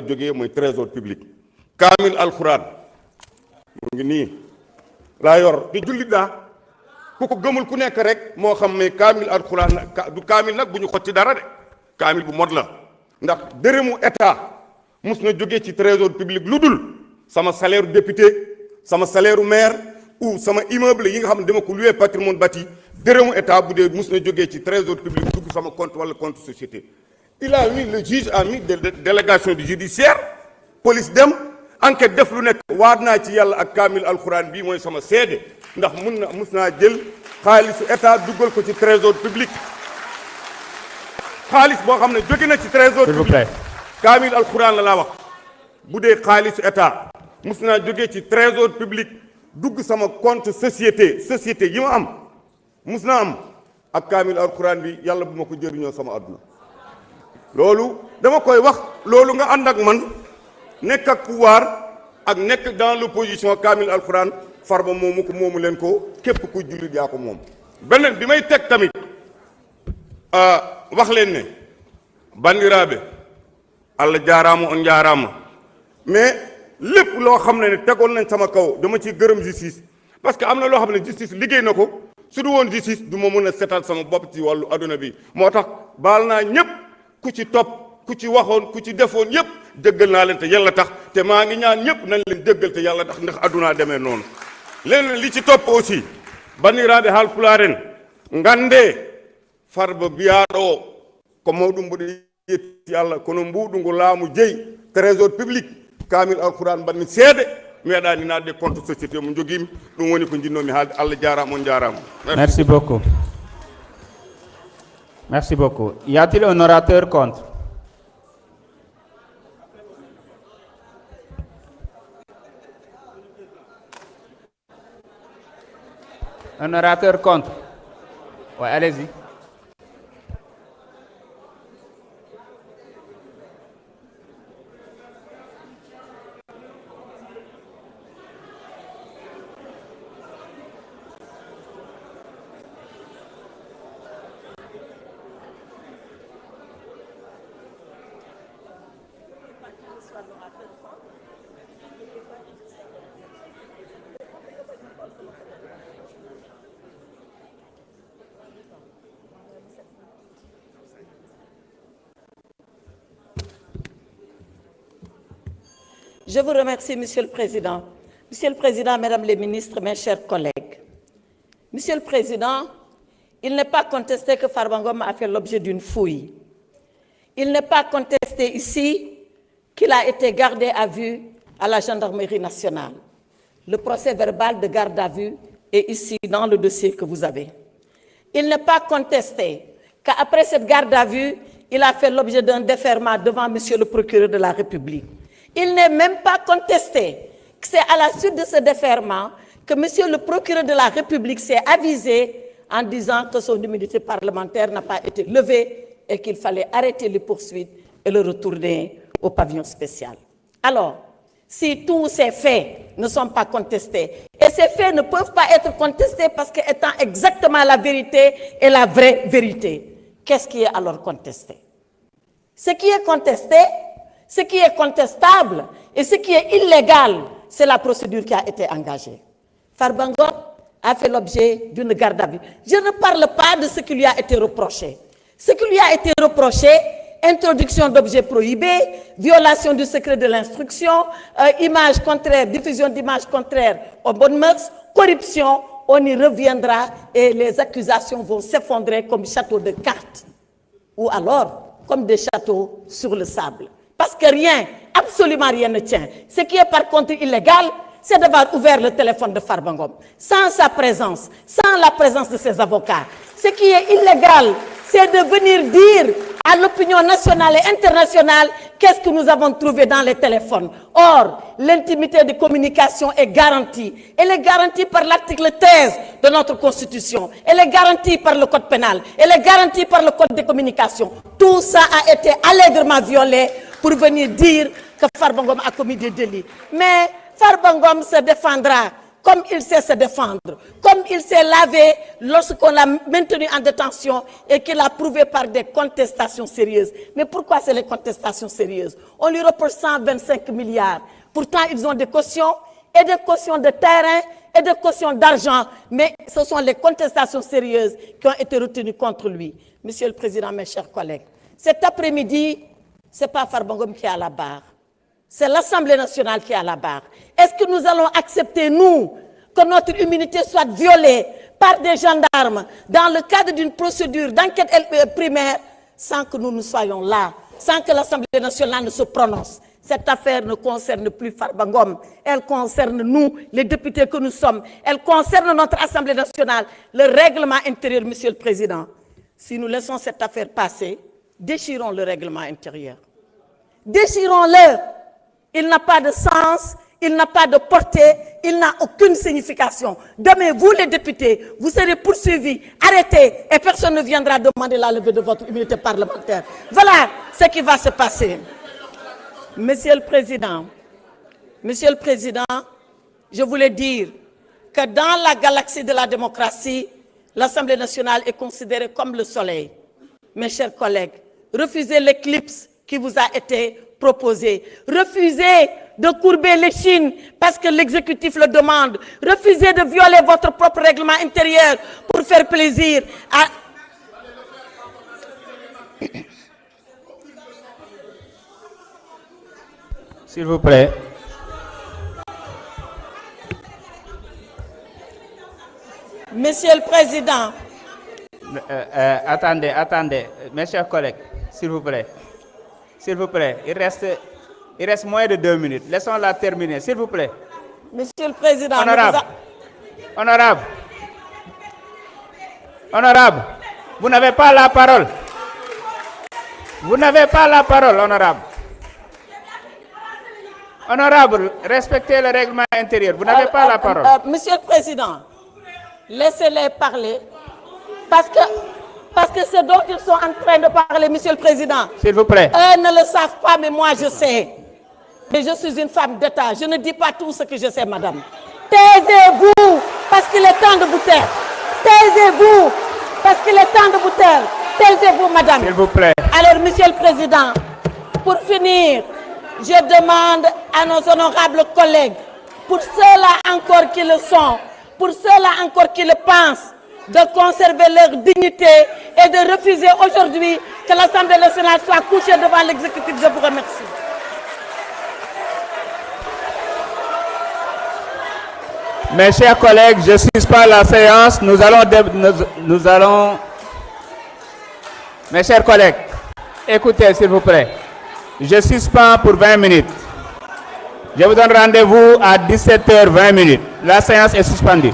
jógee mooy trésor public. kaamil alxuraan mu ngi nii laa yor te jullit daa ku ko gëmul ku nekk rek moo xam ne kaamil alxuraan du kaamil nag bu ñu xotti dara de kaamil bu mod la ndax dërëmu état mus na jógee ci trésor public lu dul sama salaire député sama salaire maire ou sama immeuble yi nga xam ne dama ko loué patrimoine bâti dërëmu état bu dee mus na jógee ci trésor public dugg sama compte wala compte société. il a mis le juge a mis délégation du judiciaire police dem enquête def lu nekk waat naa ci yàlla ak kaamil alxuraan bii mooy sama seede ndax mus naa jël xaalisu état duggal ko ci trésor public xaalis boo xam ne jóge na ci trésor public kaamil alxuraan la laa wax bu dee xaalisu état mus naa jógee ci trésor public dugg sama compte société yi ma am mus naa am ak kaamil alxuraan bi yàlla bu ma ko jëriñoo sama àdduna loolu dama koy wax loolu nga ànd ak man nekk ak pouvoir ak nekk dans l'opposition kaamil alxuraan Farba moomu ko moomu leen ko képp ku jullit yaa ko moom. beneen bi may teg tamit wax leen ne bandiraabe Allah jaaraama on jaaraama mais lépp loo xam ne tegoon nañ sama kaw dama ci gërëm justice parce que am na loo xam ne justice liggéey na ko su du woon justice du ma mën a setal sama bopp ci wàllu adduna bi moo tax baal naa ñëpp ku ci topp ku ci waxoon ku ci defoon yëpp jéggal naa leen te yàlla tax te maa ngi ñaan ñëpp nañ leen jéggal te yàlla tax ndax addunaa demee noonu leneen li ci topp aussi bandiraaɓe haalpulaaren ngannde Farba biyaɗo ko mawɗum mboɗo yetti Allah kono mbuɗu ngu laamu jeyi trésor public kaamil alquran mbanmi seede meeɗani naatde compte société mo joguimi ɗum woni ko jinnomi haalde Allah jarama on jarama. Merci beaucoup. Merci beaucoup. Y a-t-il un orateur contre? Un orateur contre? Oui, allez-y. Je vous remercie, Monsieur le Président. Monsieur le Président, Mesdames les ministres, mes chers collègues. Monsieur le Président, il n'est pas contesté que Farba Ngom a fait l'objet d'une fouille. Il n'est pas contesté ici qu'il a été gardé à vue à la gendarmerie nationale. Le procès verbal de garde à vue est ici dans le dossier que vous avez. Il n'est pas contesté qu'après cette garde à vue, il a fait l'objet d'un déferment devant Monsieur le procureur de la République. Il n'est même pas contesté que c'est à la suite de ce déferment que Monsieur le procureur de la République s'est avisé en disant que son immunité parlementaire n'a pas été levée et qu'il fallait arrêter les poursuites et le retourner au pavillon spécial. Alors, si tous ces faits ne sont pas contestés, et ces faits ne peuvent pas être contestés parce qu'étant exactement la vérité et la vraie vérité, qu'est-ce qui est alors contesté? Ce qui est contesté, ce qui est contestable et ce qui est illégal, c'est la procédure qui a été engagée. Farba Ngom a fait l'objet d'une garde à vue. Je ne parle pas de ce qui lui a été reproché. Ce qui lui a été reproché, introduction d'objets prohibés, violation du secret de l'instruction, images contraires, diffusion d'images contraires aux bonnes mœurs, corruption, on y reviendra et les accusations vont s'effondrer comme châteaux de cartes ou alors comme des châteaux sur le sable. Parce que rien, absolument rien ne tient. Ce qui est par contre illégal, c'est d'avoir ouvert le téléphone de Farba Ngom. Sans sa présence, sans la présence de ses avocats. Ce qui est illégal, c'est de venir dire à l'opinion nationale et internationale qu'est-ce que nous avons trouvé dans les téléphones. Or, l'intimité de communication est garantie. Elle est garantie par l'article 13 de notre Constitution. Elle est garantie par le Code pénal. Elle est garantie par le Code des communications. Tout ça a été allègrement violé pour venir dire que Farba Ngom a commis des délits. Mais Farba Ngom se défendra comme il sait se défendre, comme il s'est lavé lorsqu'on l'a maintenu en détention et qu'il a prouvé par des contestations sérieuses. Mais pourquoi c'est les contestations sérieuses? On lui reproche 125 milliards. Pourtant, ils ont des cautions et des cautions de terrain et des cautions d'argent. Mais ce sont les contestations sérieuses qui ont été retenues contre lui. Monsieur le Président, mes chers collègues, cet après-midi, ce n'est pas Farba Ngom qui est à la barre. C'est l'Assemblée nationale qui est à la barre. Est-ce que nous allons accepter, nous, que notre immunité soit violée par des gendarmes dans le cadre d'une procédure d'enquête primaire sans que nous soyons là, sans que l'Assemblée nationale ne se prononce? Cette affaire ne concerne plus Farba Ngom. Elle concerne nous, les députés que nous sommes. Elle concerne notre Assemblée nationale. Le règlement intérieur, Monsieur le Président. Si nous laissons cette affaire passer, déchirons le règlement intérieur. Déchirons-le. Il n'a pas de sens, il n'a pas de portée, il n'a aucune signification. Demain, vous les députés, vous serez poursuivis, arrêtés, et personne ne viendra demander la levée de votre immunité parlementaire. Voilà ce qui va se passer. Monsieur le Président, je voulais dire que dans la galaxie de la démocratie, l'Assemblée nationale est considérée comme le soleil. Mes chers collègues, refusez l'éclipse qui vous a été proposé. Refusez de courber l'échine parce que l'exécutif le demande. Refusez de violer votre propre règlement intérieur pour faire plaisir à... S'il vous plaît. Monsieur le Président. Attendez, mes chers collègues, s'il vous plaît. S'il vous plaît, il reste moins de 2 minutes. Laissons-la terminer, s'il vous plaît. Monsieur le Président. Honorable, vous n'avez pas la parole. Vous n'avez pas la parole, honorable. Honorable, respectez le règlement intérieur. Vous n'avez pas la parole. Monsieur le Président, laissez-les parler. Parce que c'est dont ils sont en train de parler, Monsieur le Président. S'il vous plaît. Eux ne le savent pas, mais moi je sais. Et je suis une femme d'État. Je ne dis pas tout ce que je sais, madame. Taisez-vous, parce qu'il est temps de vous taire. Taisez-vous, parce qu'il est temps de vous taire. Taisez-vous, madame. S'il vous plaît. Alors, Monsieur le Président, pour finir, je demande à nos honorables collègues, pour ceux-là encore qui le sont, pour ceux-là encore qui le pensent, de conserver leur dignité et de refuser aujourd'hui que l'Assemblée nationale soit couchée devant l'exécutif. Je vous remercie. Mes chers collègues, je suspends la séance. Nous allons... Mes chers collègues, écoutez s'il vous plaît. Je suspends pour 20 minutes. Je vous donne rendez-vous à 17h20. La séance est suspendue.